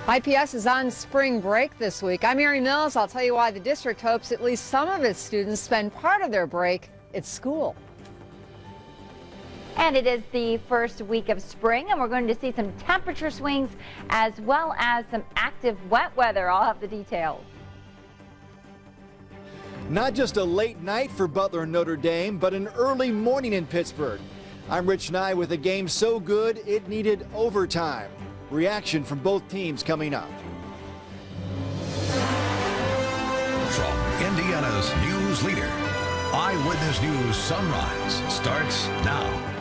IPS is on spring break this week. I'm Mary Mills. I'll tell you why the district hopes at least some of its students spend part of their break at school. And it is the first week of spring, and we're going to see some temperature swings as well as some active wet weather. I'll have the details. Not just a late night for Butler and Notre Dame, but an early morning in Pittsburgh. I'm Rich Nye with a game so good it needed overtime. Reaction from both teams coming up. From Indiana's news leader, Eyewitness News Sunrise starts now.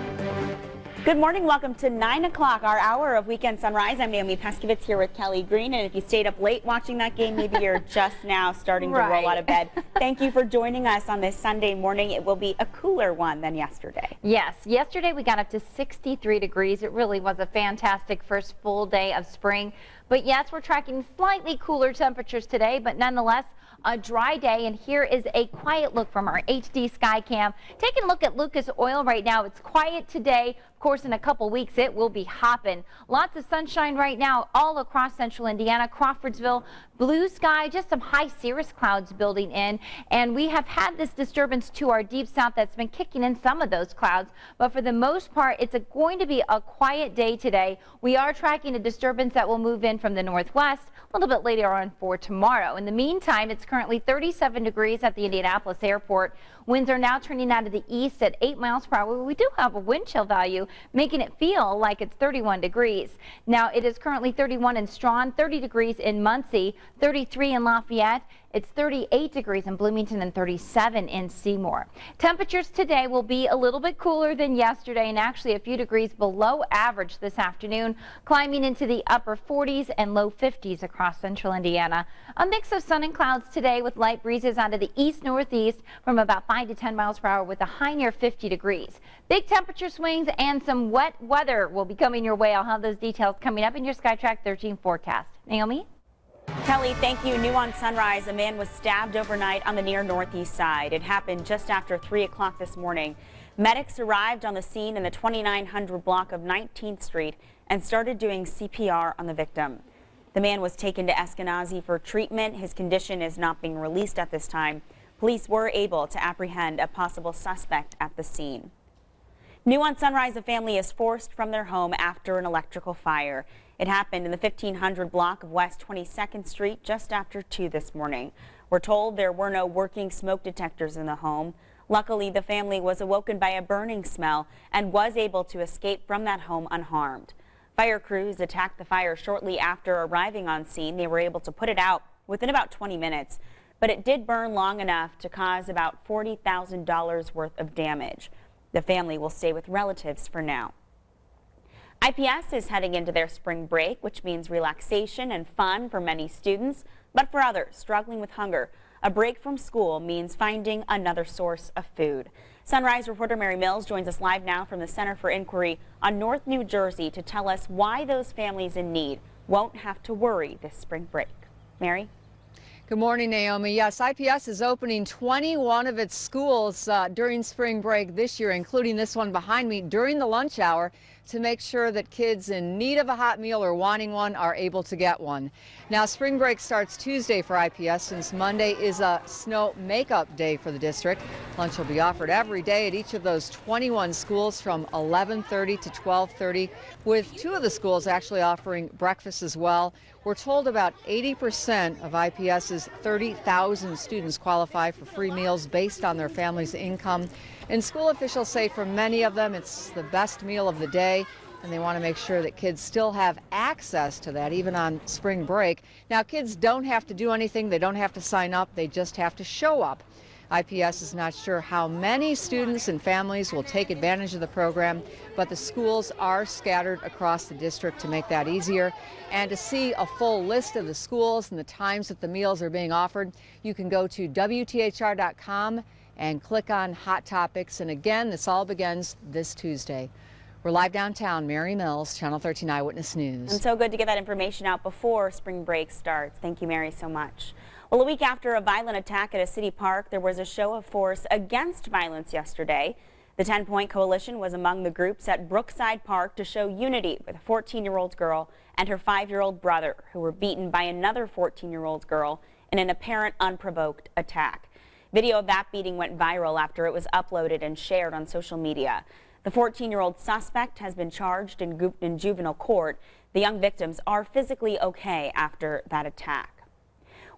Good morning. Welcome to 9 o'clock, our hour of Weekend Sunrise. I'm Naomi Peskovitz here with Kelly Green. And if you stayed up late watching that game, maybe you're just now starting to roll out of bed. Thank you for joining us on this Sunday morning. It will be a cooler one than yesterday. Yes, yesterday we got up to 63 degrees. It really was a fantastic first full day of spring. But yes, we're tracking slightly cooler temperatures today, but nonetheless, a dry day. And here is a quiet look from our HD Sky Cam. Taking a look at Lucas Oil right now. It's quiet today. Of course, in a couple weeks, it will be hopping. Lots of sunshine right now all across central Indiana, Crawfordsville. Blue sky, just some high cirrus clouds building in. And we have had this disturbance to our deep south that's been kicking in some of those clouds. But for the most part, it's going to be a quiet day today. We are tracking a disturbance that will move in from the northwest a little bit later on for tomorrow. In the meantime, it's currently 37 degrees at the Indianapolis airport. Winds are now turning out of the east at 8 miles per hour. We do have a wind chill value, making it feel like it's 31 degrees. Now, it is currently 31 in Strawn, 30 degrees in Muncie, 33 in Lafayette. It's 38 degrees in Bloomington and 37 in Seymour. Temperatures today will be a little bit cooler than yesterday and actually a few degrees below average this afternoon, climbing into the upper 40s and low 50s across central Indiana. A mix of sun and clouds today with light breezes out of the east-northeast from about 5 to 10 miles per hour with a high near 50 degrees. Big temperature swings and some wet weather will be coming your way. I'll have those details coming up in your SkyTrack 13 forecast. Naomi? Kelly, thank you. New on Sunrise, a man was stabbed overnight on the near northeast side. It happened just after 3 o'clock this morning. Medics arrived on the scene in the 2900 block of 19th Street and started doing CPR on the victim. The man was taken to Eskenazi for treatment. His condition is not being released at this time. Police were able to apprehend a possible suspect at the scene. New on Sunrise, a family is forced from their home after an electrical fire. It happened in the 1500 block of West 22nd Street just after 2 this morning. We're told there were no working smoke detectors in the home. Luckily, the family was awoken by a burning smell and was able to escape from that home unharmed. Fire crews attacked the fire shortly after arriving on scene. They were able to put it out within about 20 minutes, but it did burn long enough to cause about $40,000 worth of damage. The family will stay with relatives for now. IPS is heading into their spring break, which means relaxation and fun for many students. But for others struggling with hunger, a break from school means finding another source of food. Sunrise reporter Mary Mills joins us live now from the Center for Inquiry on North New Jersey to tell us why those families in need won't have to worry this spring break. Mary? Good morning, Naomi. Yes, IPS is opening 21 of its schools during spring break this year, including this one behind me during the lunch hour, to make sure that kids in need of a hot meal or wanting one are able to get one. Now, spring break starts Tuesday for IPS since Monday is a snow makeup day for the district. Lunch will be offered every day at each of those 21 schools from 11:30 to 12:30, with 2 of the schools actually offering breakfast as well. We're told about 80% of IPS's 30,000 students qualify for free meals based on their family's income. And school officials say for many of them it's the best meal of the day, and they want to make sure that kids still have access to that even on spring break. Now, kids don't have to do anything. They don't have to sign up. They just have to show up. IPS is not sure how many students and families will take advantage of the program, but the schools are scattered across the district to make that easier. And to see a full list of the schools and the times that the meals are being offered, you can go to WTHR.com and click on Hot Topics. And again, this all begins this Tuesday. We're live downtown. Mary Mills, Channel 13 Eyewitness News. And so good to get that information out before spring break starts. Thank you, Mary, so much. Well, a week after a violent attack at a city park, there was a show of force against violence yesterday. The 10-point coalition was among the groups at Brookside Park to show unity with a 14-year-old girl and her 5-year-old brother, who were beaten by another 14-year-old girl in an apparent unprovoked attack. Video of that beating went viral after it was uploaded and shared on social media. The 14-year-old suspect has been charged in juvenile court. The young victims are physically okay after that attack.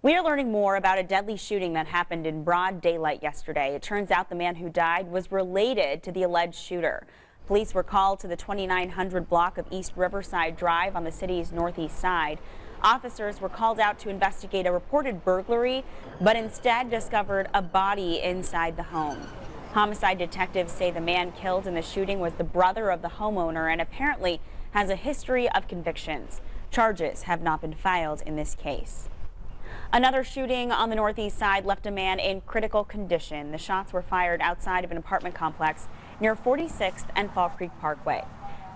We are learning more about a deadly shooting that happened in broad daylight yesterday. It turns out the man who died was related to the alleged shooter. Police were called to the 2900 block of East Riverside Drive on the city's northeast side. Officers were called out to investigate a reported burglary, but instead discovered a body inside the home. Homicide detectives say the man killed in the shooting was the brother of the homeowner and apparently has a history of convictions. Charges have not been filed in this case. Another shooting on the northeast side left a man in critical condition. The shots were fired outside of an apartment complex near 46th and Fall Creek Parkway.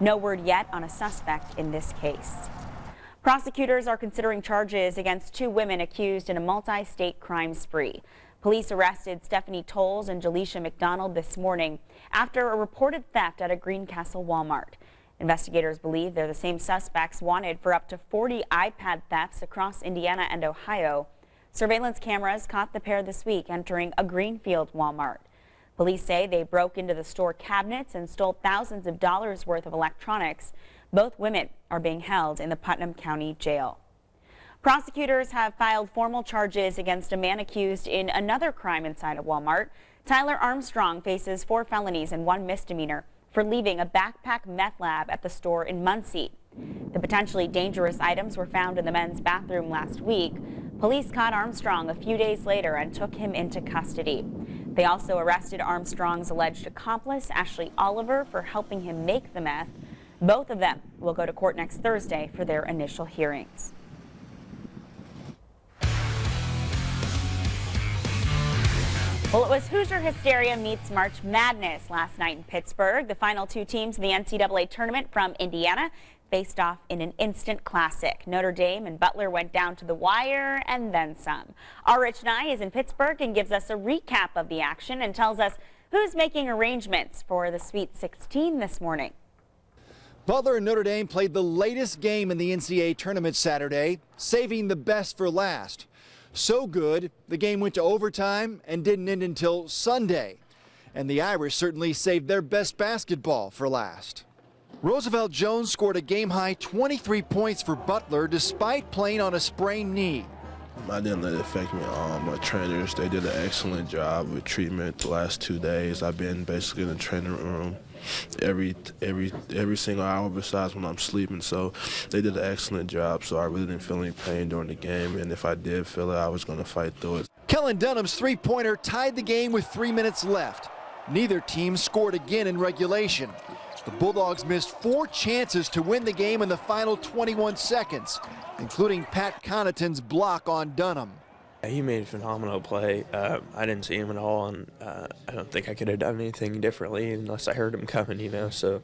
No word yet on a suspect in this case. Prosecutors are considering charges against 2 women accused in a multi-state crime spree. Police arrested Stephanie Tolles and Jaleisha McDonald this morning after a reported theft at a Greencastle Walmart. Investigators believe they're the same suspects wanted for up to 40 iPad thefts across Indiana and Ohio. Surveillance cameras caught the pair this week entering a Greenfield Walmart. Police say they broke into the store cabinets and stole thousands of dollars worth of electronics. Both women are being held in the Putnam County Jail. Prosecutors have filed formal charges against a man accused in another crime inside a Walmart. Tyler Armstrong faces 4 felonies and 1 misdemeanor for leaving a backpack meth lab at the store in Muncie. The potentially dangerous items were found in the men's bathroom last week. Police caught Armstrong a few days later and took him into custody. They also arrested Armstrong's alleged accomplice, Ashley Oliver, for helping him make the meth. Both of them will go to court next Thursday for their initial hearings. Well, it was Hoosier hysteria meets March Madness last night in Pittsburgh. The final 2 teams in the NCAA tournament from Indiana faced off in an instant classic. Notre Dame and Butler went down to the wire and then some. Our Rich Nye is in Pittsburgh and gives us a recap of the action and tells us who's making arrangements for the Sweet 16 this morning. Butler and Notre Dame played the latest game in the NCAA tournament Saturday, saving the best for last. So good, the game went to overtime and didn't end until Sunday. And the Irish certainly saved their best basketball for last. Roosevelt Jones scored a game-high 23 points for Butler despite playing on a sprained knee. I didn't let it affect me. My trainers, they did an excellent job with treatment the last 2 days. I've been basically in the training room every single hour besides when I'm sleeping, so they did an excellent job, so I really didn't feel any pain during the game, and if I did feel it, I was going to fight through it. Kellen Dunham's three-pointer tied the game with 3 minutes left. Neither team scored again in regulation. The Bulldogs missed 4 chances to win the game in the final 21 seconds, including Pat Connaughton's block on Dunham. He made a phenomenal play. I didn't see him at all, and I don't think I could have done anything differently unless I heard him coming, you know. So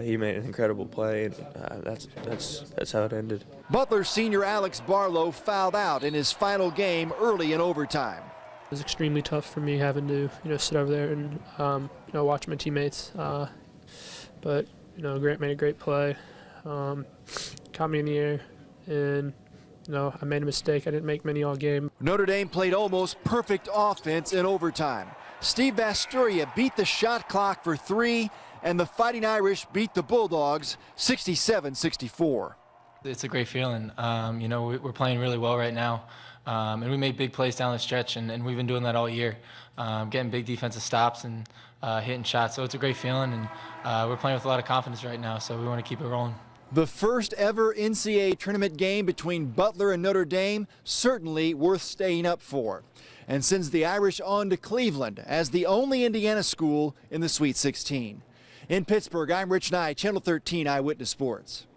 he made an incredible play, and that's how it ended. Butler senior Alex Barlow fouled out in his final game early in overtime. It was extremely tough for me having to, sit over there and, watch my teammates. But, Grant made a great play, caught me in the air, and I made a mistake. I didn't make many all game. Notre Dame played almost perfect offense in overtime. Steve Vasturia beat the shot clock for 3, and the Fighting Irish beat the Bulldogs 67-64. It's a great feeling. We're playing really well right now, and we made big plays down the stretch, and we've been doing that all year, getting big defensive stops and hitting shots. So it's a great feeling, and we're playing with a lot of confidence right now, so we want to keep it rolling. The first ever NCAA tournament game between Butler and Notre Dame, certainly worth staying up for, and sends the Irish on to Cleveland as the only Indiana school in the Sweet 16. In Pittsburgh, I'm Rich Nye, Channel 13 Eyewitness Sports.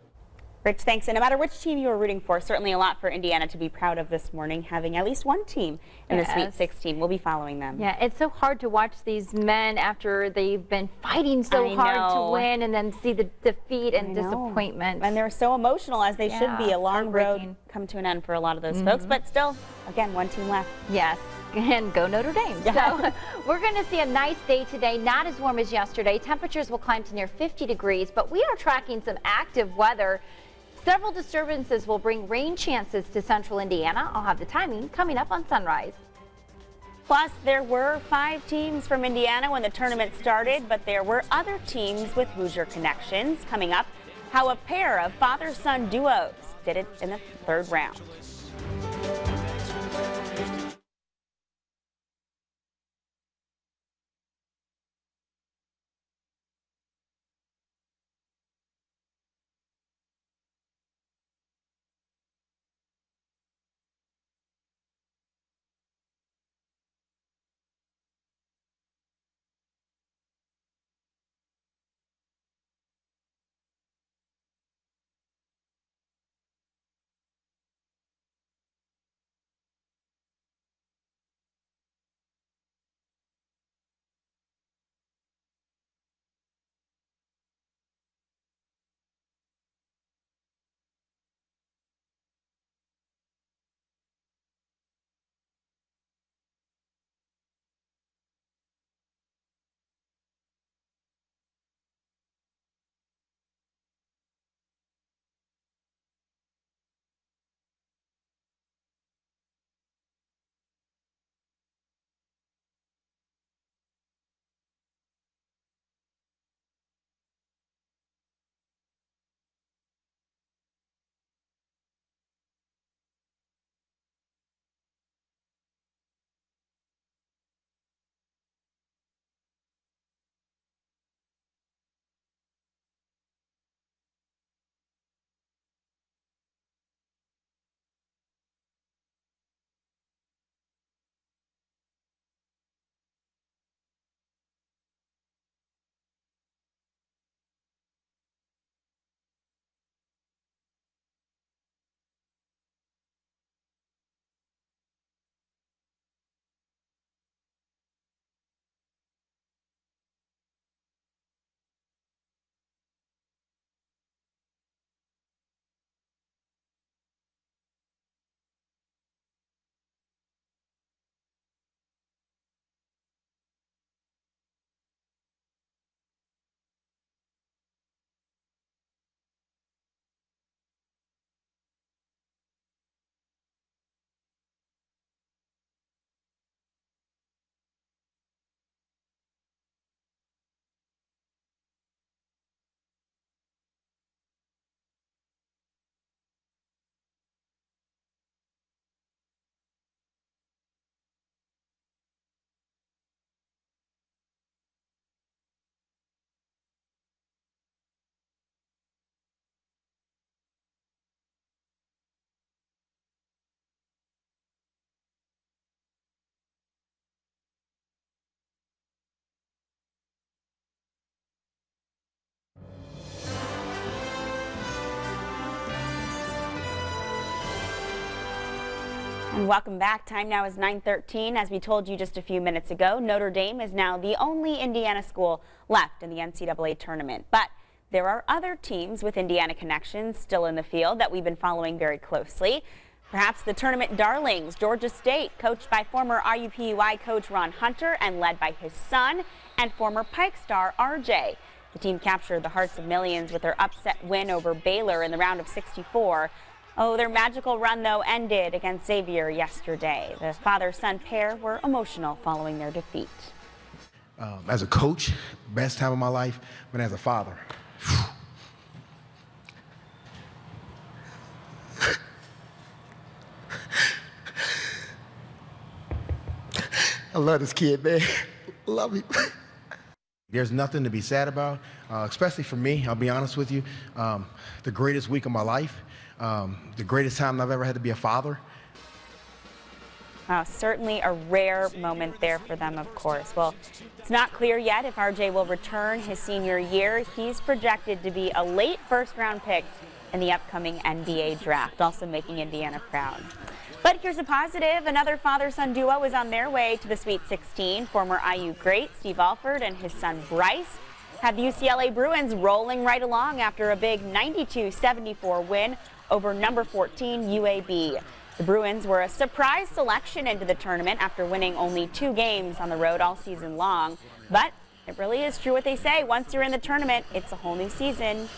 Rich, thanks. And no matter which team you were rooting for, certainly a lot for Indiana to be proud of this morning, having at least one team in the Sweet 16. We'll be following them. Yeah, it's so hard to watch these men after they've been fighting so hard to win and then see the defeat and disappointment. And they're so emotional, as they should be. A long road come to an end for a lot of those folks, but still, again, one team left. Yes. And go Notre Dame. So we're going to see a nice day today, not as warm as yesterday. Temperatures will climb to near 50 degrees, but we are tracking some active weather. Several disturbances will bring rain chances to central Indiana. I'll have the timing coming up on Sunrise. Plus, there were 5 teams from Indiana when the tournament started, but there were other teams with Hoosier connections. Coming up, how a pair of father-son duos did it in the 3rd round. And welcome back. Time now is 9:13. As we told you just a few minutes ago, Notre Dame is now the only Indiana school left in the NCAA tournament. But there are other teams with Indiana connections still in the field that we've been following very closely. Perhaps the tournament darlings, Georgia State, coached by former RUPUI coach Ron Hunter and led by his son and former Pike star RJ. The team captured the hearts of millions with their upset win over Baylor in the round of 64. Oh, their magical run, though, ended against Xavier yesterday. The father-son pair were emotional following their defeat. As a coach, best time of my life, but as a father, I love this kid, man. Love him. There's nothing to be sad about, especially for me. I'll be honest with you. The greatest week of my life, the greatest time I've ever had to be a father. Certainly a rare moment there for them, of course. Well, it's not clear yet if RJ will return his senior year. He's projected to be a late first-round pick in the upcoming NBA draft, also making Indiana proud. But here's a positive. Another father-son duo is on their way to the Sweet 16. Former IU great Steve Alford and his son Bryce have the UCLA Bruins rolling right along after a big 92-74 win over number 14 UAB. The Bruins were a surprise selection into the tournament after winning only 2 games on the road all season long. But it really is true what they say. Once you're in the tournament, it's a whole new season.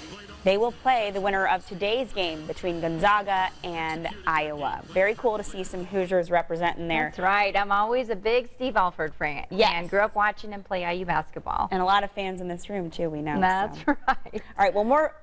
They will play the winner of today's game between Gonzaga and Iowa. Very cool to see some Hoosiers representing there. That's right. I'm always a big Steve Alford fan. Yes. Grew up watching him play IU basketball. And a lot of fans in this room, too, we know. That's right. All right, well, more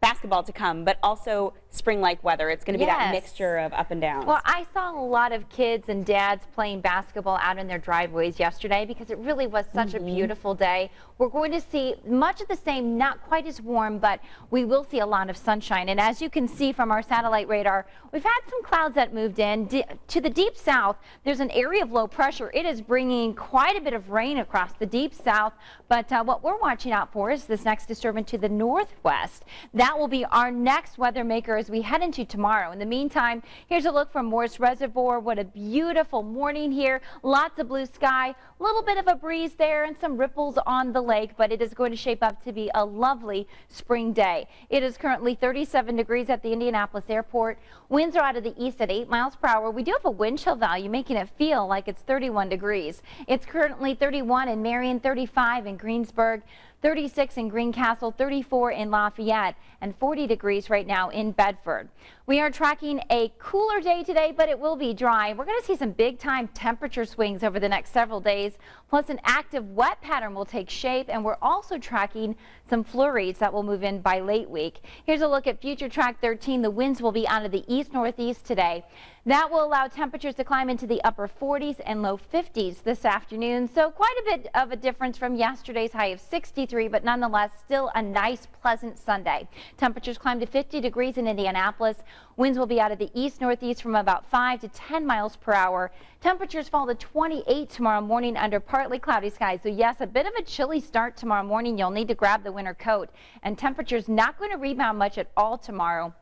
basketball to come, but also spring-like weather. It's going to be that mixture of up and down. Well, I saw a lot of kids and dads playing basketball out in their driveways yesterday because it really was such a beautiful day. We're going to see much of the same, not quite as warm, but we will see a lot of sunshine. And as you can see from our satellite radar, we've had some clouds that moved in. To the deep south, there's an area of low pressure. It is bringing quite a bit of rain across the deep south, but what we're watching out for is this next disturbance to the northwest. That will be our next weather maker as we head into tomorrow. In the meantime, here's a look from Morris Reservoir. What a beautiful morning here. Lots of blue sky, a little bit of a breeze there and some ripples on the lake, but it is going to shape up to be a lovely spring day. It is currently 37 degrees at the Indianapolis airport. Winds are out of the east at 8 miles per hour. We do have a wind chill value making it feel like it's 31 degrees. It's currently 31 in Marion, 35 in Greensburg, 36 in Greencastle, 34 in Lafayette, and 40 degrees right now in Bedford. We are tracking a cooler day today, but it will be dry. We're going to see some big time temperature swings over the next several days, plus an active wet pattern will take shape, and we're also tracking some flurries that will move in by late week. Here's a look at future track 13. The winds will be out of the east-northeast today. That will allow temperatures to climb into the upper 40s and low 50s this afternoon. So quite a bit of a difference from yesterday's high of 63, but nonetheless still a nice, pleasant Sunday. Temperatures climb to 50 degrees in Indianapolis. Winds will be out of the east-northeast from about 5 to 10 miles per hour. Temperatures fall to 28 tomorrow morning under partly cloudy skies. So yes, a bit of a chilly start tomorrow morning. You'll need to grab the winter coat, and temperatures not going to rebound much at all tomorrow.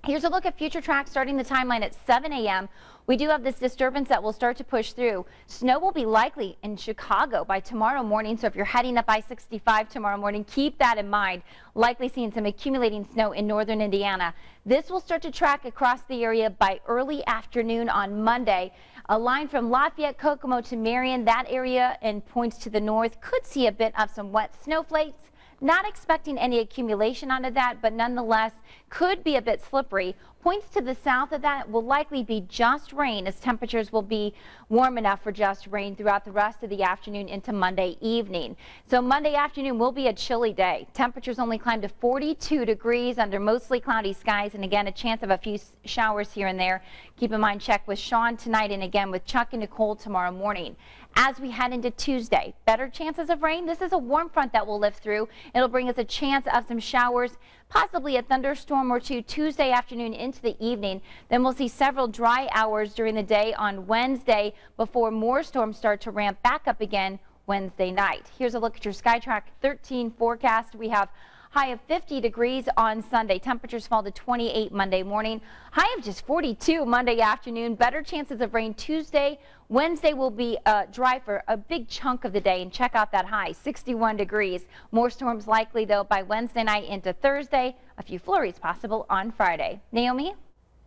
Here's a look at future tracks starting the timeline at 7 a.m. We do have this disturbance that will start to push through. Snow will be likely in Chicago by tomorrow morning. So if you're heading up I-65 tomorrow morning, keep that in mind. Likely seeing some accumulating snow in northern Indiana. This will start to track across the area by early afternoon on Monday. A line from Lafayette, Kokomo to Marion, that area and points to the north could see a bit of some wet snowflakes. Not expecting any accumulation onto that, but nonetheless could be a bit slippery. Points to the south of that will likely be just rain, as temperatures will be warm enough for just rain throughout the rest of the afternoon into Monday evening. So Monday afternoon will be a chilly day. Temperatures only climb to 42 degrees under mostly cloudy skies, and again a chance of a few showers here and there. Keep in mind, check with Sean tonight and again with Chuck and Nicole tomorrow morning. As we head into Tuesday, better chances of rain. This is a warm front that will lift through. It'll bring us a chance of some showers, possibly a thunderstorm or two Tuesday afternoon into the evening. Then we'll see several dry hours during the day on Wednesday before more storms start to ramp back up again Wednesday night. Here's a look at your SkyTrack 13 forecast. We have high of 50 degrees on Sunday. Temperatures fall to 28 Monday morning. High of just 42 Monday afternoon. Better chances of rain Tuesday. Wednesday will be dry for a big chunk of the day. And check out that high, 61 degrees. More storms likely, though, by Wednesday night into Thursday. A few flurries possible on Friday. Naomi?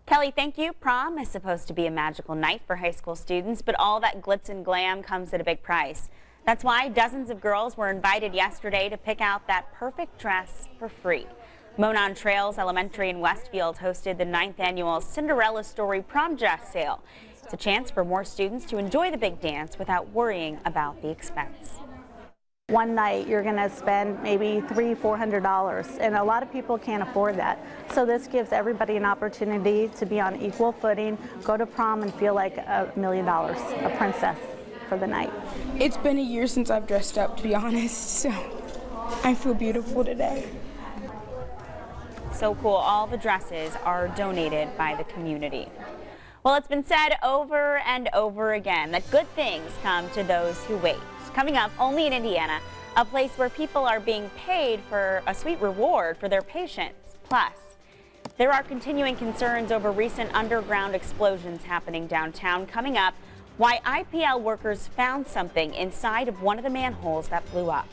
Kelly, thank you. Prom is supposed to be a magical night for high school students, but all that glitz and glam comes at a big price. That's why dozens of girls were invited yesterday to pick out that perfect dress for free. Monon Trails Elementary in Westfield hosted the 9th annual Cinderella Story Prom Dress Sale. It's a chance for more students to enjoy the big dance without worrying about the expense. One night you're going to spend maybe $300–400, and a lot of people can't afford that. So this gives everybody an opportunity to be on equal footing, go to prom and feel like $1 million, a princess for the night. It's been a year since I've dressed up, to be honest, so I feel beautiful today. So cool. All the dresses are donated by the community. Well, it's been said over and over again that good things come to those who wait. Coming up, only in Indiana, a place where people are being paid for a sweet reward for their patience. Plus, there are continuing concerns over recent underground explosions happening downtown. Coming up, why IPL workers found something inside of one of the manholes that blew up.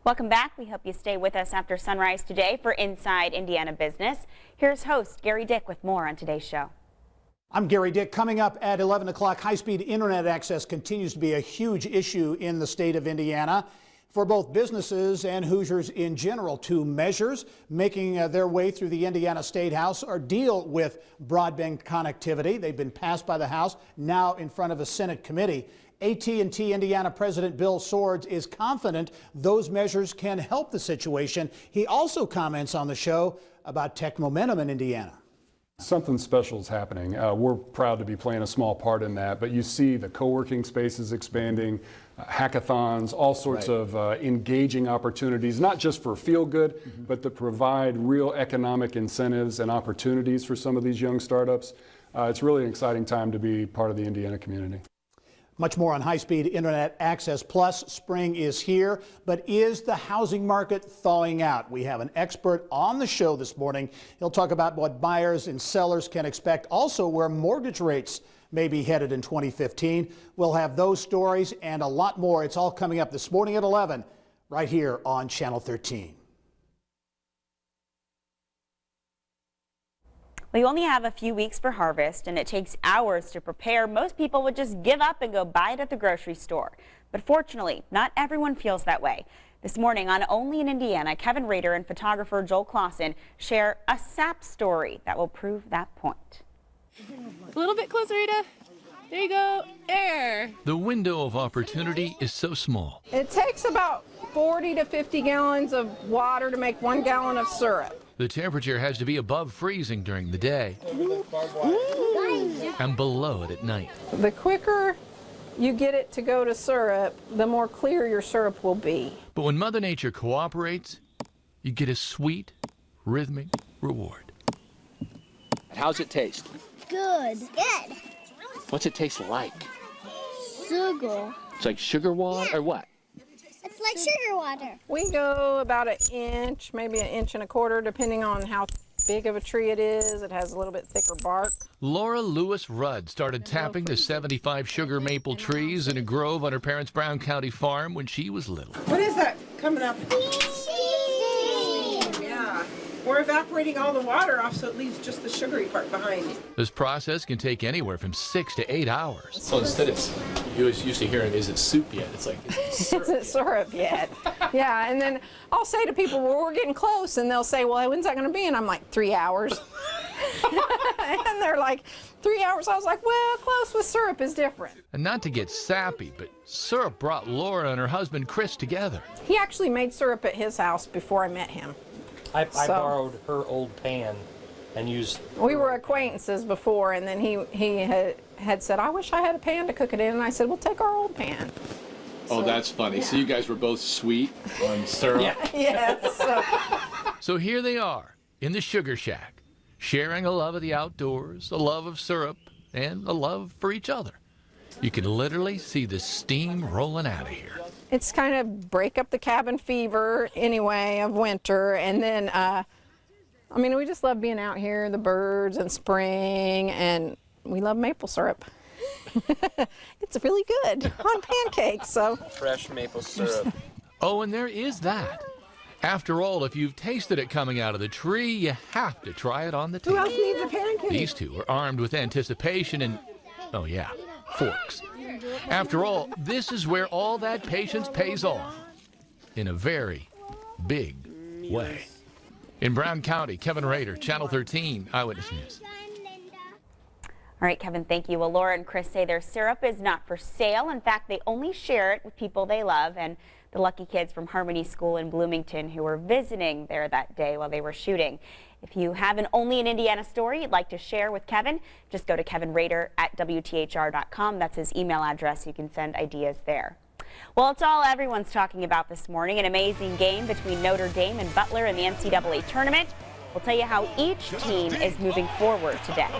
Welcome back. We hope you stay with us after sunrise today for Inside Indiana Business. Here's host Gary Dick with more on today's show. I'm Gary Dick. Coming up at 11 o'clock, high-speed internet access continues to be a huge issue in the state of Indiana for both businesses and Hoosiers in general. Two measures making their way through the Indiana State House are deal with broadband connectivity. They've been passed by the House, now in front of a Senate committee. AT&T Indiana President Bill Swords is confident those measures can help the situation. He also comments on the show about tech momentum in Indiana. Something special is happening. We're proud to be playing a small part in that, but you see the co-working spaces expanding, hackathons, all sorts of engaging opportunities, not just for feel good, but to provide real economic incentives and opportunities for some of these young startups. It's really an exciting time to be part of the Indiana community. Much more on high-speed internet access. Plus, spring is here, but is the housing market thawing out? We have an expert on the show this morning. He'll talk about what buyers and sellers can expect, also where mortgage rates may be headed in 2015. We'll have those stories and a lot more. It's all coming up this morning at 11 right here on Channel 13. We only have a few weeks for harvest, and it takes hours to prepare. Most people would just give up and go buy it at the grocery store. But fortunately, not everyone feels that way. This morning on Only in Indiana, Kevin Rader and photographer Joel Clausen share a sap story that will prove that point. A little bit closer, Rita. There you go. Air. The window of opportunity is so small. It takes about 40 to 50 gallons of water to make 1 gallon of syrup. The temperature has to be above freezing during the day and below it at night. The quicker you get it to go to syrup, the more clear your syrup will be. But when Mother Nature cooperates, you get a sweet, rhythmic reward. How's it taste? Good. Good. What's it taste like? Sugar. It's like sugar water or what? It's like sugar water. We go about 1 inch, maybe 1.25 inches, depending on how big of a tree it is. It has a little bit thicker bark. Laura Lewis Rudd started tapping the 75 sugar maple trees in a grove on her parents' Brown County farm when she was little. What is that coming up? Yeah. We're evaporating all the water off so it leaves just the sugary part behind. This process can take anywhere from 6 to 8 hours. So instead of, you always used to hearing, is it soup yet? It's like, Is it syrup yet? Yeah, and then I'll say to people, well, we're getting close, and they'll say, well, when's that going to be? And I'm like, 3 hours. And they're like, 3 hours? I was like, well, close with syrup is different. And not to get sappy, but syrup brought Laura and her husband Chris together. He actually made syrup at his house before I met him. I borrowed her old pan and used... We were acquaintances before, and then he had said, I wish I had a pan to cook it in, and I said, well, take our old pan. Oh, that's funny. Yeah. So you guys were both sweet on syrup? Yeah. Yes. So here they are in the sugar shack, sharing a love of the outdoors, a love of syrup, and a love for each other. You can literally see the steam rolling out of here. It's kind of break up the cabin fever anyway of winter, and then I mean, we just love being out here, the birds and spring, and we love maple syrup. It's really good on pancakes. So fresh maple syrup. Oh, and there is that. After all, if you've tasted it coming out of the tree, you have to try it on the table. Who else needs a pancake? These two are armed with anticipation and, oh yeah, forks. After all, this is where all that patience pays off in a very big way. In Brown County, Kevin Rader, Channel 13, Eyewitness News. All right, Kevin, thank you. Well, Laura and Chris say their syrup is not for sale. In fact, they only share it with people they love, and the lucky kids from Harmony School in Bloomington who were visiting there that day while they were shooting. If you have an Only in Indiana story you'd like to share with Kevin, just go to kevinrader@WTHR.com. That's his email address. You can send ideas there. Well, it's all everyone's talking about this morning. An amazing game between Notre Dame and Butler in the NCAA tournament. We'll tell you how each team is moving forward today.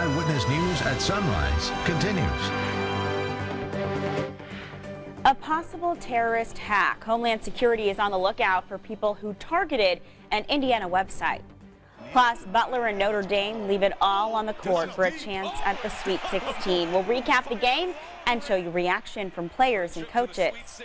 Eyewitness News at Sunrise continues. A possible terrorist hack. Homeland Security is on the lookout for people who targeted an Indiana website. Plus, Butler and Notre Dame leave it all on the court for a chance at the Sweet 16. We'll recap the game and show you reaction from players and coaches.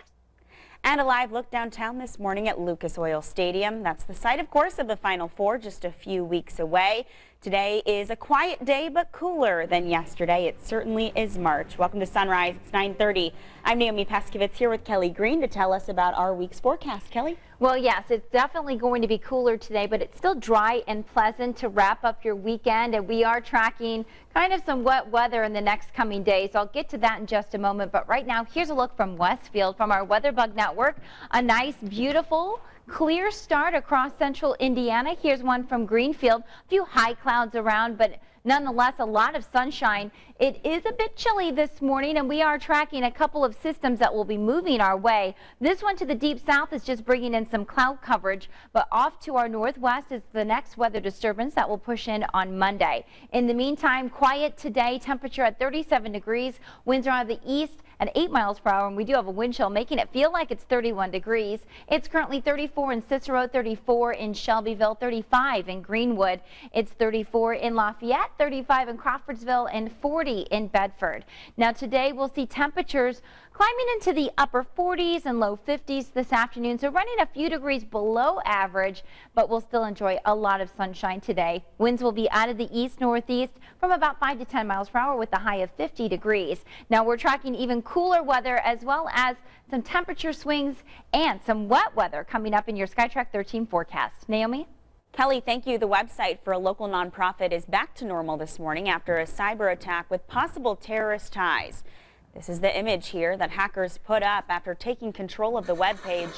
And a live look downtown this morning at Lucas Oil Stadium. That's the site, of course, of the Final Four, just a few weeks away. Today is a quiet day, but cooler than yesterday. It certainly is March. Welcome to Sunrise. It's 9:30. I'm Naomi Peskovitz here with Kelly Green to tell us about our week's forecast. Kelly? Well, yes, it's definitely going to be cooler today, but it's still dry and pleasant to wrap up your weekend. And we are tracking kind of some wet weather in the next coming days. I'll get to that in just a moment. But right now, here's a look from Westfield from our WeatherBug Network. A nice, beautiful, clear start across central Indiana. Here's one from Greenfield. A few high clouds around, but nonetheless, a lot of sunshine. It is a bit chilly this morning, and we are tracking a couple of systems that will be moving our way. This one to the deep south is just bringing in some cloud coverage, but off to our northwest is the next weather disturbance that will push in on Monday. In the meantime, quiet today, temperature at 37 degrees, winds are out of the east at 8 miles per hour, and we do have a wind chill making it feel like it's 31 degrees. It's currently 34 in Cicero, 34 in Shelbyville, 35 in Greenwood. It's 34 in Lafayette, 35 in Crawfordsville, and 40 in Bedford. Now today we'll see temperatures climbing into the upper 40s and low 50s this afternoon, so running a few degrees below average, but we'll still enjoy a lot of sunshine today. Winds will be out of the east-northeast from about 5 to 10 miles per hour with a high of 50 degrees. Now we're tracking even cooler weather as well as some temperature swings and some wet weather coming up in your SkyTrack 13 forecast. Naomi? Kelly, thank you. The website for a local nonprofit is back to normal this morning after a cyber attack with possible terrorist ties. This is the image here that hackers put up after taking control of the webpage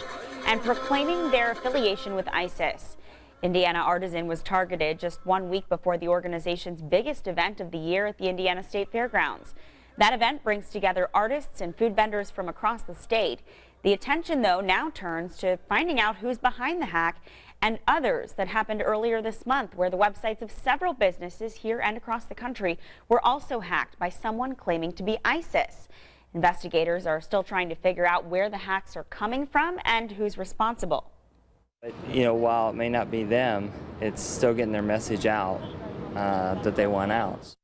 and proclaiming their affiliation with ISIS. Indiana Artisan was targeted just 1 week before the organization's biggest event of the year at the Indiana State Fairgrounds. That event brings together artists and food vendors from across the state. The attention, though, now turns to finding out who's behind the hack and others that happened earlier this month, where the websites of several businesses here and across the country were also hacked by someone claiming to be ISIS. Investigators are still trying to figure out where the hacks are coming from and who's responsible. You know, while it may not be them, it's still getting their message out that they want out.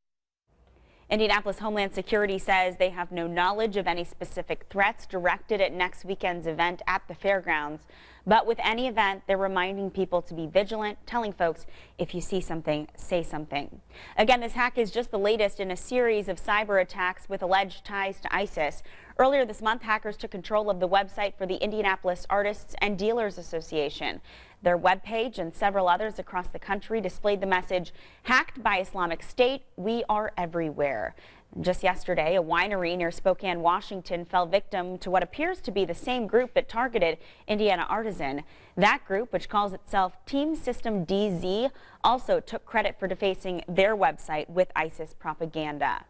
Indianapolis Homeland Security says they have no knowledge of any specific threats directed at next weekend's event at the fairgrounds. But with any event, they're reminding people to be vigilant, telling folks if you see something, say something. Again, this hack is just the latest in a series of cyber attacks with alleged ties to ISIS. Earlier this month, hackers took control of the website for the Indianapolis Artists and Dealers Association. Their webpage and several others across the country displayed the message, "Hacked by Islamic State, we are everywhere." Just yesterday, a winery near Spokane, Washington fell victim to what appears to be the same group that targeted Indiana Artisan. That group, which calls itself Team System DZ, also took credit for defacing their website with ISIS propaganda.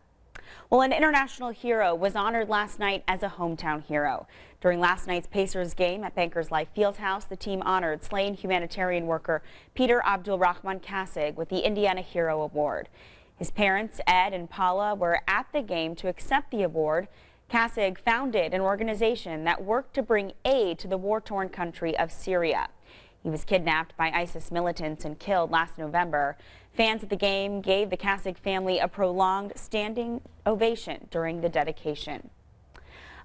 Well, an international hero was honored last night as a hometown hero. During last night's Pacers game at Bankers Life Fieldhouse, the team honored slain humanitarian worker Peter Abdulrahman Kasig with the Indiana Hero Award. His parents, Ed and Paula, were at the game to accept the award. Kasig founded an organization that worked to bring aid to the war-torn country of Syria. He was kidnapped by ISIS militants and killed last November. Fans at the game gave the Kasig family a prolonged standing ovation during the dedication.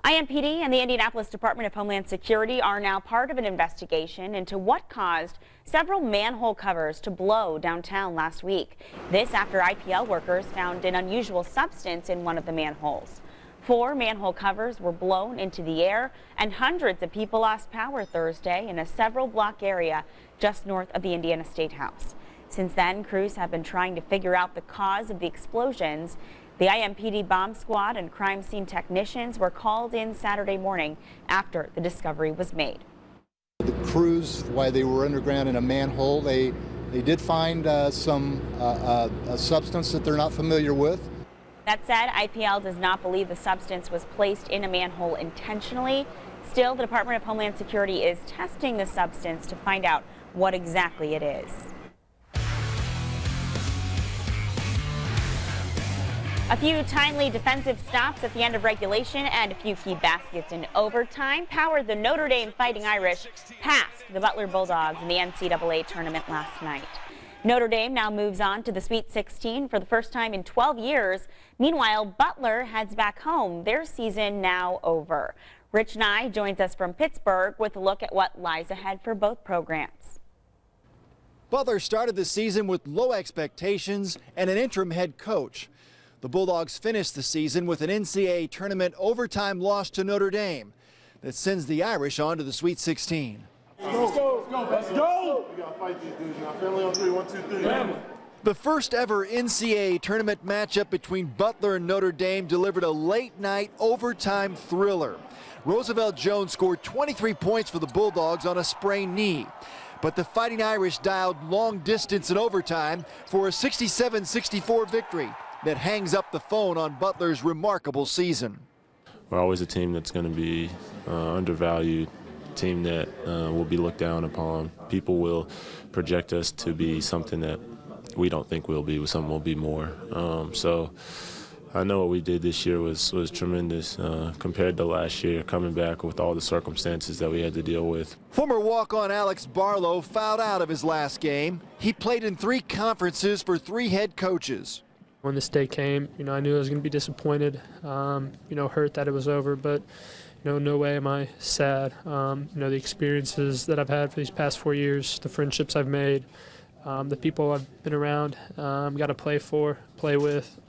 IMPD and the Indianapolis Department of Homeland Security are now part of an investigation into what caused several manhole covers to blow downtown last week. This after IPL workers found an unusual substance in one of the manholes. 4 manhole covers were blown into the air, and hundreds of people lost power Thursday in a several-block area just north of the Indiana State House. Since then, crews have been trying to figure out the cause of the explosions. The IMPD bomb squad and crime scene technicians were called in Saturday morning after the discovery was made. The crews, while they were underground in a manhole, they did find a substance that they're not familiar with. That said, IPL does not believe the substance was placed in a manhole intentionally. Still, the Department of Homeland Security is testing the substance to find out what exactly it is. A few timely defensive stops at the end of regulation and a few key baskets in overtime powered the Notre Dame Fighting Irish past the Butler Bulldogs in the NCAA tournament last night. Notre Dame now moves on to the Sweet 16 for the first time in 12 years. Meanwhile, Butler heads back home, their season now over. Rich Nye joins us from Pittsburgh with a look at what lies ahead for both programs. Butler started the season with low expectations and an interim head coach. The Bulldogs finished the season with an NCAA tournament overtime loss to Notre Dame that sends the Irish on to the Sweet 16. Let's go, let's go! We gotta fight these dudes now. Family on three, 1, 2, 3. Family. The first ever NCAA tournament matchup between Butler and Notre Dame delivered a late night overtime thriller. Roosevelt Jones scored 23 points for the Bulldogs on a sprained knee. But the Fighting Irish dialed long distance in overtime for a 67-64 victory that hangs up the phone on Butler's remarkable season. We're always a team that's going to be undervalued, a team that will be looked down upon. People will project us to be something that we don't think we'll be, something we'll be more. So I know what we did this year was tremendous compared to last year, coming back with all the circumstances that we had to deal with. Former walk-on Alex Barlow fouled out of his last game. He played in 3 conferences for 3 head coaches. When this day came, I knew I was going to be disappointed, hurt that it was over, but, no way am I sad. The experiences that I've had for these past 4 years, the friendships I've made, the people I've been around, got to play with,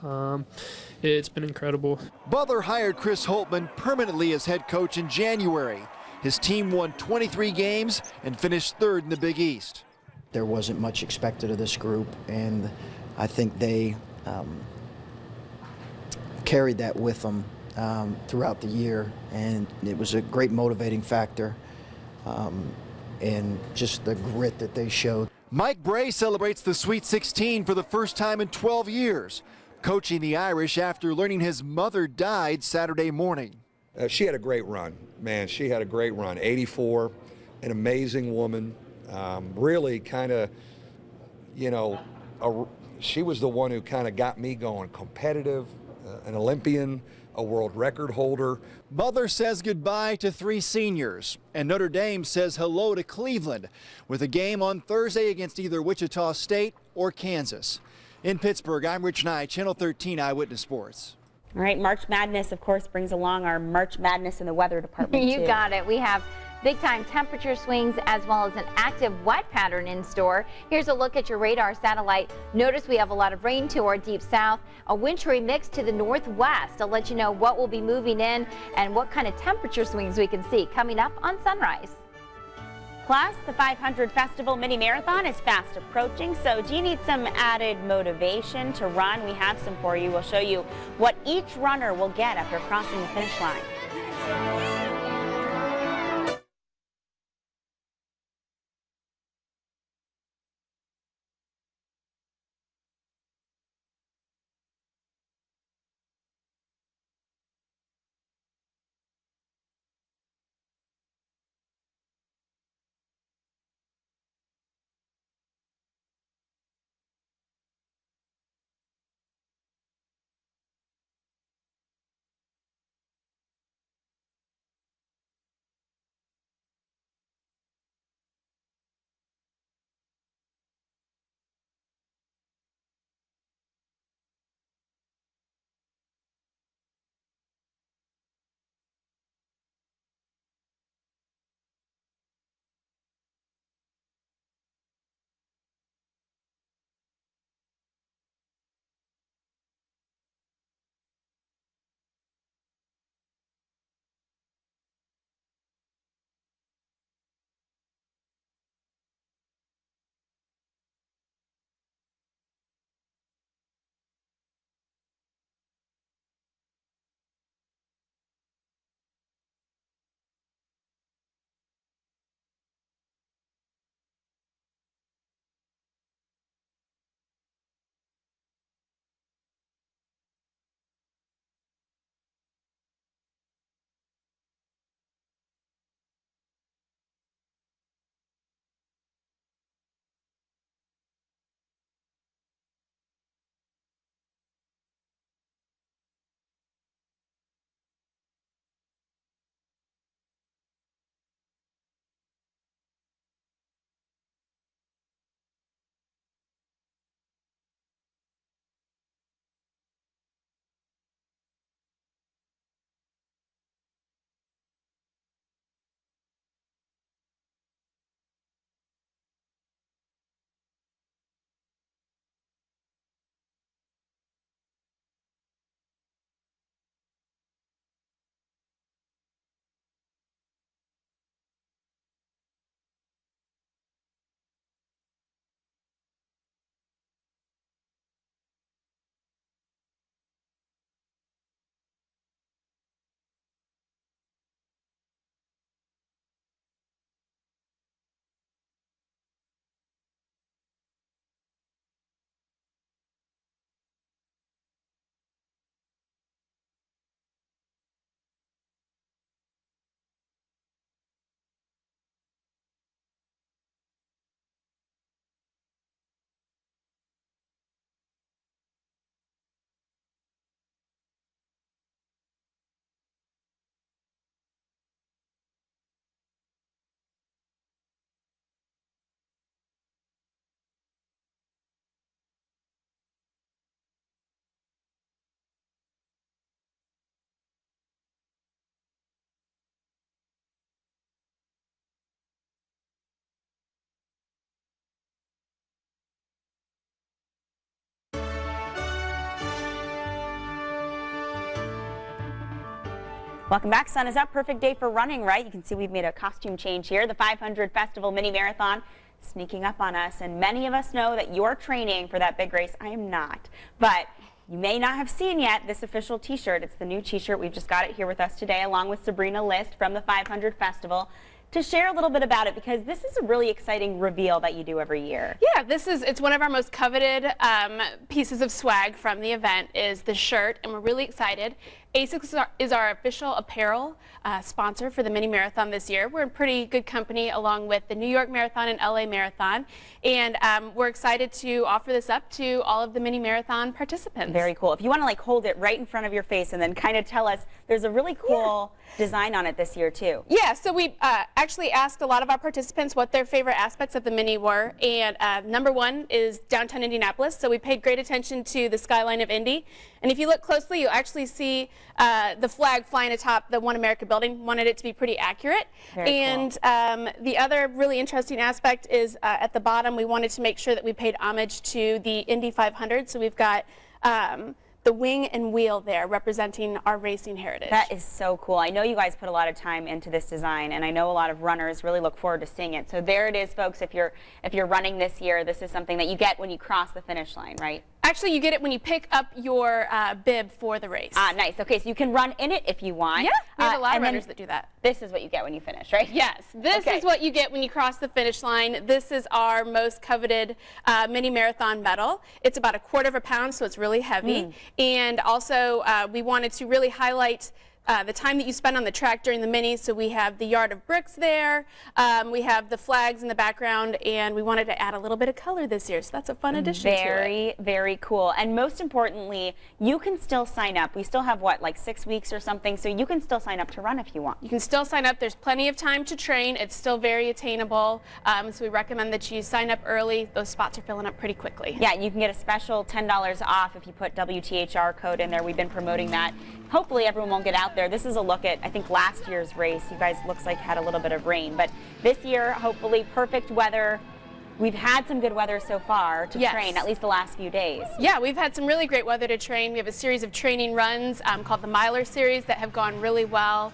it's been incredible. Butler hired Chris Holtman permanently as head coach in January. His team won 23 games and finished 3rd in the Big East. There wasn't much expected of this group, and I think they carried that with them throughout the year, and it was a great motivating factor, and just the grit that they showed. Mike Bray celebrates the Sweet 16 for the first time in 12 years, coaching the Irish after learning his mother died Saturday morning. She had a great run, man. She had a great run. 84, an amazing woman, really kind of, she was the one who kind of got me going. Competitive, an Olympian, a world record holder. Butler says goodbye to 3 seniors, and Notre Dame says hello to Cleveland with a game on Thursday against either Wichita State or Kansas. In Pittsburgh, I'm Rich Nye, Channel 13 Eyewitness Sports. All right, March Madness, of course, brings along our March Madness in the weather department. You too. got it. We have big-time temperature swings as well as an active wet pattern in store. Here's a look at your radar satellite. Notice we have a lot of rain to our deep south, a wintry mix to the northwest. I'll let you know what will be moving in and what kind of temperature swings we can see coming up on Sunrise. Plus, the 500 Festival Mini Marathon is fast approaching, so do you need some added motivation to run? We have some for you. We'll show you what each runner will get after crossing the finish line. Welcome back. Sun is up. Perfect day for running, right? You can see we've made a costume change here. The 500 Festival Mini Marathon sneaking up on us, and many of us know that you're training for that big race. I am not, but you may not have seen yet this official t-shirt. It's the new t-shirt. We've just got it here with us today, along with Sabrina List from the 500 Festival, to share a little bit about it, because this is a really exciting reveal that you do every year. Yeah, it's one of our most coveted pieces of swag from the event is the shirt, and we're really excited. ASICS is our official apparel sponsor for the mini marathon this year. We're in pretty good company along with the New York Marathon and LA Marathon, and we're excited to offer this up to all of the mini marathon participants. Very cool. If you want to like hold it right in front of your face and then kind of tell us, there's a really cool design on it this year too. Yeah, so we actually asked a lot of our participants what their favorite aspects of the mini were, and number one is downtown Indianapolis, so we paid great attention to the skyline of Indy. And if you look closely, you'll actually see the flag flying atop the One America building. Wanted it to be pretty accurate. Very cool. The other really interesting aspect is at the bottom, we wanted to make sure that we paid homage to the Indy 500. So we've got the wing and wheel there representing our racing heritage. That is so cool. I know you guys put a lot of time into this design, and I know a lot of runners really look forward to seeing it. So there it is, folks. If you're running this year, this is something that you get when you cross the finish line, right? Actually, you get it when you pick up your bib for the race. Ah, nice. Okay, so you can run in it if you want. Yeah, we have a lot of runners that do that. This is what you get when you finish, right? Yes, this is what you get when you cross the finish line. This is our most coveted mini marathon medal. It's about 1/4 pound, so it's really heavy. And also, we wanted to really highlight the time that you spend on the track during the mini. So we have the yard of bricks there, we have the flags in the background, and we wanted to add a little bit of color this year. So that's a fun addition to it. Very, very cool. And most importantly, you can still sign up. We still have what, like 6 weeks or something, so you can still sign up to run if you want. You can still sign up. There's plenty of time to train. It's still very attainable. So we recommend that you sign up early. Those spots are filling up pretty quickly. Yeah, you can get a special $10 off if you put WTHR code in there. We've been promoting that. Hopefully everyone won't get out there. This is a look at, I think, last year's race. You guys looks like had a little bit of rain, but this year, hopefully perfect weather. We've had some good weather so far to train, at least the last few days. Yeah, we've had some really great weather to train. We have a series of training runs called the Miler Series that have gone really well.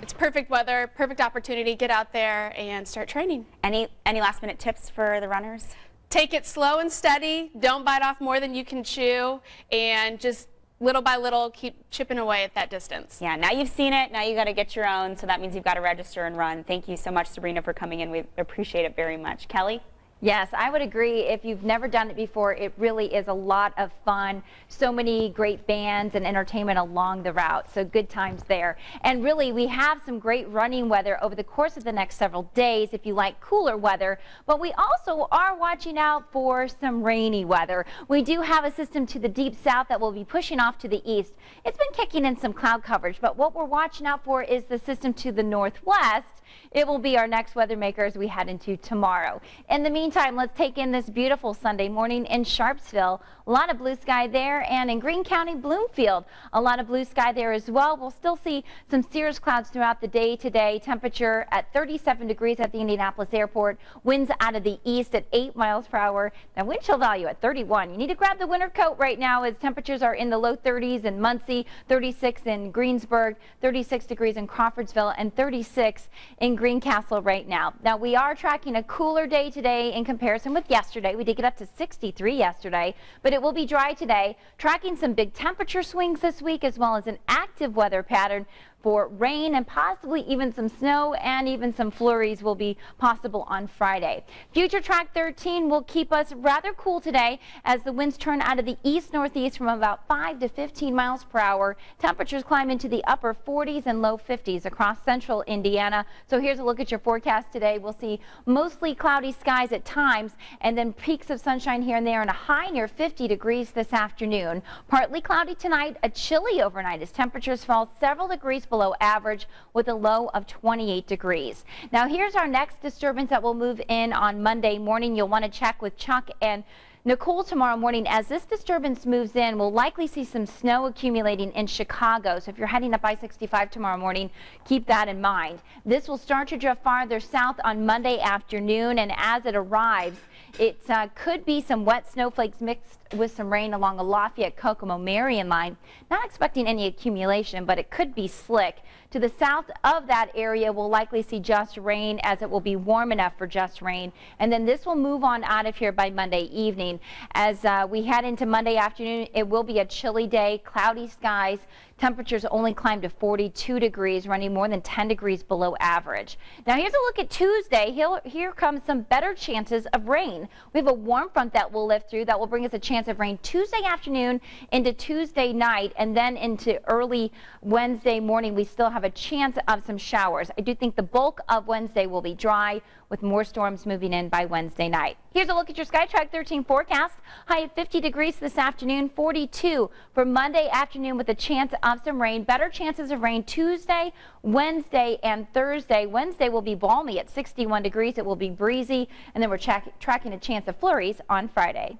It's perfect weather, perfect opportunity. Get out there and start training. Any last minute tips for the runners? Take it slow and steady. Don't bite off more than you can chew, and just little by little, keep chipping away at that distance. Yeah, now you've seen it, now you got to get your own, so that means you've got to register and run. Thank you so much, Sabrina, for coming in. We appreciate it very much. Kelly? Yes, I would agree. If you've never done it before, it really is a lot of fun. So many great bands and entertainment along the route, so good times there. And really, we have some great running weather over the course of the next several days if you like cooler weather, but we also are watching out for some rainy weather. We do have a system to the deep south that will be pushing off to the east. It's been kicking in some cloud coverage, but what we're watching out for is the system to the northwest. It will be our next weather maker as we head into tomorrow. In the meantime, let's take in this beautiful Sunday morning in Sharpsville. A lot of blue sky there, and in Greene County, Bloomfield, a lot of blue sky there as well. We'll still see some cirrus clouds throughout the day today. Temperature at 37 degrees at the Indianapolis airport. Winds out of the east at 8 miles per hour. Now wind chill value at 31. You need to grab the winter coat right now as temperatures are in the low 30s in Muncie, 36 in Greensburg, 36 degrees in Crawfordsville, and 36 in Greencastle right now. Now we are tracking a cooler day today in comparison with yesterday. We did get up to 63 yesterday, but it will be dry today. Tracking some big temperature swings this week, as well as an active weather pattern for rain and possibly even some snow, and even some flurries will be possible on Friday. Future track 13 will keep us rather cool today as the winds turn out of the east-northeast from about 5 to 15 miles per hour. Temperatures climb into the upper 40s and low 50s across central Indiana. So here's a look at your forecast today. We'll see mostly cloudy skies at times, and then peaks of sunshine here and there, and a high near 50 degrees this afternoon. Partly cloudy tonight, a chilly overnight as temperatures fall several degrees below average with a low of 28 degrees. Now here's our next disturbance that will move in on Monday morning. You'll want to check with Chuck and Nicole tomorrow morning. As this disturbance moves in, we'll likely see some snow accumulating in Chicago. So if you're heading up I-65 tomorrow morning, keep that in mind. This will start to drift farther south on Monday afternoon, and as it arrives, it could be some wet snowflakes mixed with some rain along the Lafayette-Kokomo-Marion line. Not expecting any accumulation, but it could be slick. To the south of that area, we'll likely see just rain, as it will be warm enough for just rain. And then this will move on out of here by Monday evening. As we head into Monday afternoon, it will be a chilly day, cloudy skies. Temperatures only climb to 42 degrees, running more than 10 degrees below average. Now here's a look at Tuesday. Here comes some better chances of rain. We have a warm front that will lift through that will bring us a chance of rain Tuesday afternoon into Tuesday night, and then into early Wednesday morning. We still have a chance of some showers. I do think the bulk of Wednesday will be dry, with more storms moving in by Wednesday night. Here's a look at your SkyTrack 13 forecast. High of 50 degrees this afternoon, 42 for Monday afternoon with a chance of some rain. Better chances of rain Tuesday, Wednesday, and Thursday. Wednesday will be balmy at 61 degrees. It will be breezy, and then we're tracking a chance of flurries on Friday.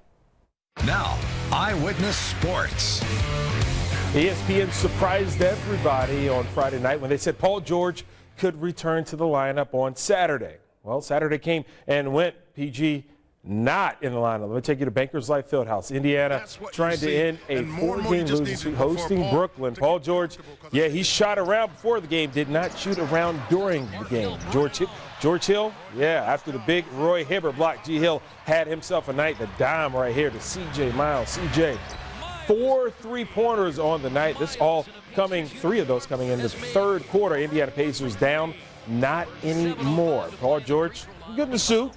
Now, Eyewitness Sports. ESPN surprised everybody on Friday night when they said Paul George could return to the lineup on Saturday. Well, Saturday came and went. PG not in the lineup. Let me take you to Bankers Life Fieldhouse. Indiana trying to end a 4-game losing streak, hosting Brooklyn. Paul George, yeah, he shot around before the game, did not shoot around during the game. George Hill, yeah, after the big Roy Hibbert block, G. Hill had himself a night. The dime right here to C.J. Miles. C.J., 4 3-pointers on the night. This all coming, 3 of those coming in the third quarter. Indiana Pacers down. Not anymore. Paul George, good in the suit.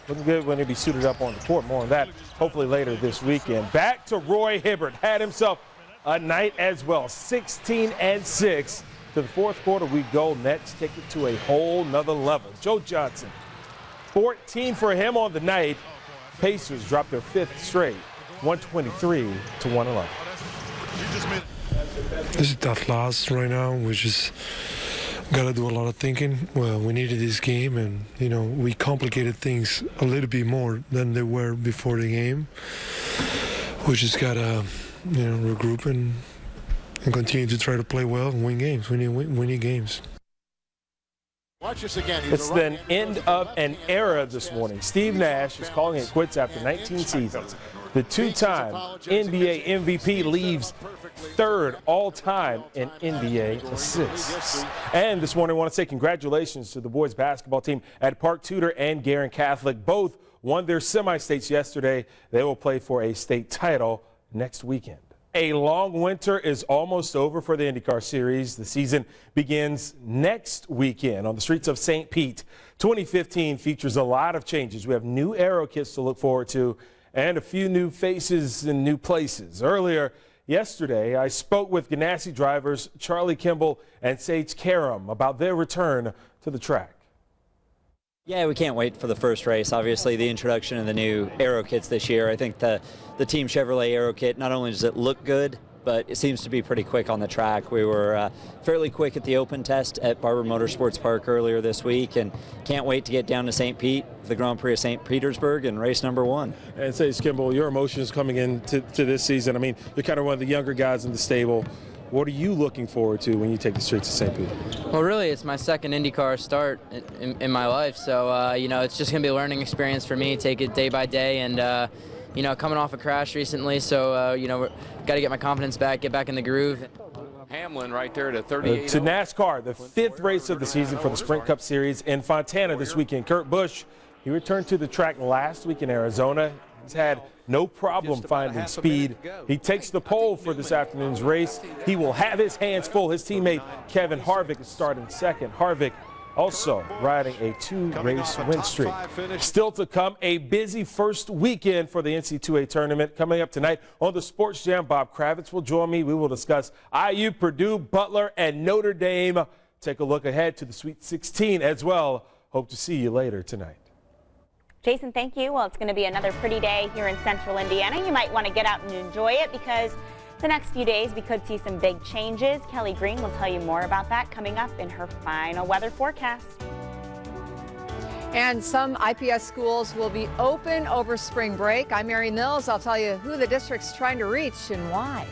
Looking good when he'll be suited up on the court. More on that hopefully later this weekend. Back to Roy Hibbert. Had himself a night as well. 16 and 6. To the fourth quarter we go. Nets take it to a whole nother level. Joe Johnson, 14 for him on the night. Pacers drop their 5th straight. 123 to 111. This is a tough loss right now. We just got to do a lot of thinking. Well, we needed this game, and we complicated things a little bit more than they were before the game. We just got to regroup and continue to try to play well and win games. We need winning games. Watch this again. It's the end of an era this morning. Steve Nash is calling it quits after 19 seasons. The 2-time NBA MVP leaves 3rd all-time in NBA assists. And this morning I want to say congratulations to the boys basketball team at Park Tudor and Guerin Catholic. Both won their semi-states yesterday. They will play for a state title next weekend. A long winter is almost over for the IndyCar Series. The season begins next weekend on the streets of St. Pete. 2015 features a lot of changes. We have new aero kits to look forward to and a few new faces in new places. Earlier yesterday, I spoke with Ganassi drivers Charlie Kimball and Sage Karam about their return to the track. Yeah, we can't wait for the first race. Obviously, the introduction of the new aero kits this year. I think the Team Chevrolet aero kit, not only does it look good, but it seems to be pretty quick on the track. We were fairly quick at the open test at Barber Motorsports Park earlier this week, and can't wait to get down to St. Pete, the Grand Prix of St. Petersburg, and race number 1. And Sage Kimball, your emotions coming into this season. I mean, you're kind of one of the younger guys in the stable. What are you looking forward to when you take the streets of St. Pete? Well, really, it's my second IndyCar start in my life, so it's just going to be a learning experience for me. Take it day by day, and coming off a crash recently, so got to get my confidence back, get back in the groove. Hamlin right there to 38. To NASCAR, the 5th race of the season for the Sprint Cup Series in Fontana this weekend. Kurt Busch, he returned to the track last week in Arizona. He's had no problem finding speed. He takes the pole for this afternoon's race. He will have his hands full. His teammate Kevin Harvick is starting second. Harvick also riding a 2-race win streak. Still to come, a busy first weekend for the NC2A tournament. Coming up tonight on the Sports Jam, Bob Kravitz will join me. We will discuss IU, Purdue, Butler, and Notre Dame. Take a look ahead to the Sweet 16 as well. Hope to see you later tonight. Jason, thank you. Well, it's going to be another pretty day here in central Indiana. You might want to get out and enjoy it because the next few days we could see some big changes. Kelly Green will tell you more about that coming up in her final weather forecast. And some IPS schools will be open over spring break. I'm Mary Mills. I'll tell you who the district's trying to reach and why.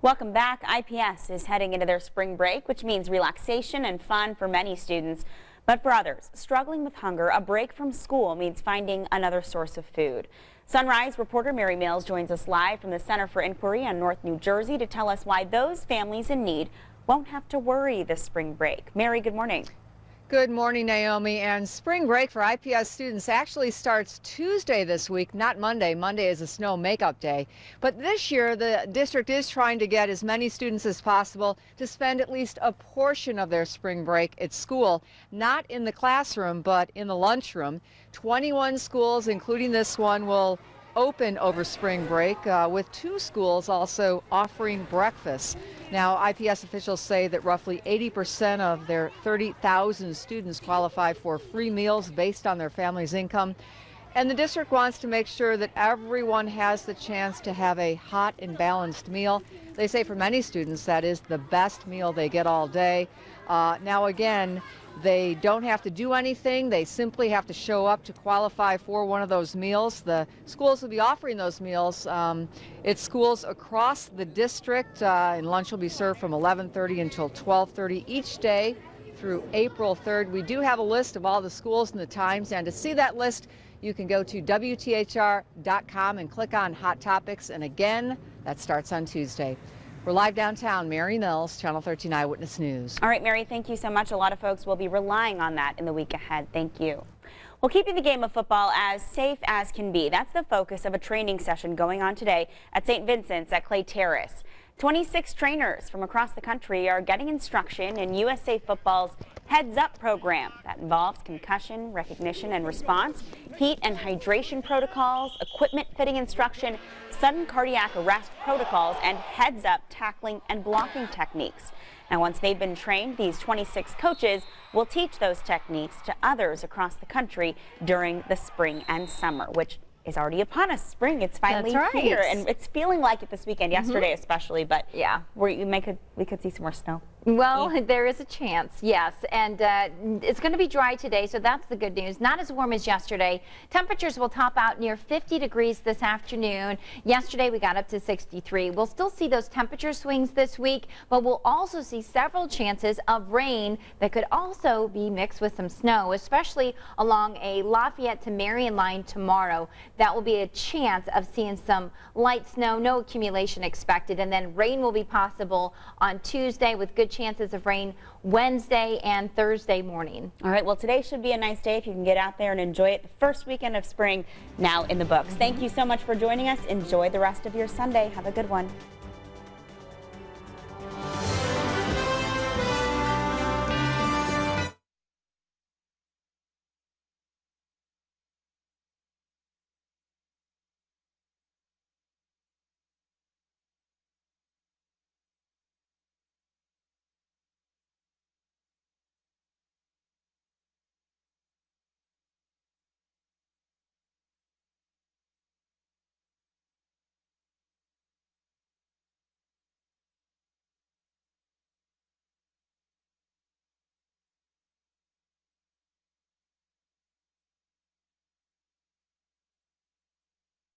Welcome back. IPS is heading into their spring break, which means relaxation and fun for many students. But for others struggling with hunger, a break from school means finding another source of food. Sunrise reporter Mary Mills joins us live from the Center for Inquiry on North New Jersey to tell us why those families in need won't have to worry this spring break. Mary, good morning. Good morning, Naomi. And spring break for IPS students actually starts Tuesday this week, not Monday. Monday is a snow makeup day. But this year, the district is trying to get as many students as possible to spend at least a portion of their spring break at school, not in the classroom, but in the lunchroom. 21 schools, including this one, will open over spring break, with 2 schools also offering breakfast. Now, IPS officials say that roughly 80% of their 30,000 students qualify for free meals based on their family's income. And the district wants to make sure that everyone has the chance to have a hot and balanced meal. They say for many students that is the best meal they get all day. Now again, they don't have to do anything. They simply have to show up to qualify for one of those meals. The schools will be offering those meals at schools across the district, and lunch will be served from 11:30 until 12:30 each day through April 3rd. We do have a list of all the schools and the times, and to see that list, you can go to WTHR.com and click on Hot Topics, and again, that starts on Tuesday. We're live downtown. Mary Mills, Channel 13 Eyewitness News. All right, Mary, thank you so much. A lot of folks will be relying on that in the week ahead. Thank you. Well, keeping the game of football as safe as can be. That's the focus of a training session going on today at St. Vincent's at Clay Terrace. 26 trainers from across the country are getting instruction in USA Football's Heads Up program that involves concussion, recognition and response, heat and hydration protocols, equipment fitting instruction, sudden cardiac arrest protocols, and heads up tackling and blocking techniques. Now, once they've been trained, these 26 coaches will teach those techniques to others across the country during the spring and summer, which is already upon us. Spring, it's finally here, and it's feeling like it this weekend, yesterday especially, but yeah, we could see some more snow. Well, there is a chance, yes, and it's going to be dry today, so that's the good news. Not as warm as yesterday. Temperatures will top out near 50 degrees this afternoon. Yesterday we got up to 63. We'll still see those temperature swings this week, but we'll also see several chances of rain that could also be mixed with some snow, especially along a Lafayette to Marion line tomorrow. That will be a chance of seeing some light snow, no accumulation expected, and then rain will be possible on Tuesday with good chances of rain Wednesday and Thursday morning. All right, well, today should be a nice day if you can get out there and enjoy it. The first weekend of spring now in the books. Thank you so much for joining us. Enjoy the rest of your Sunday. Have a good one.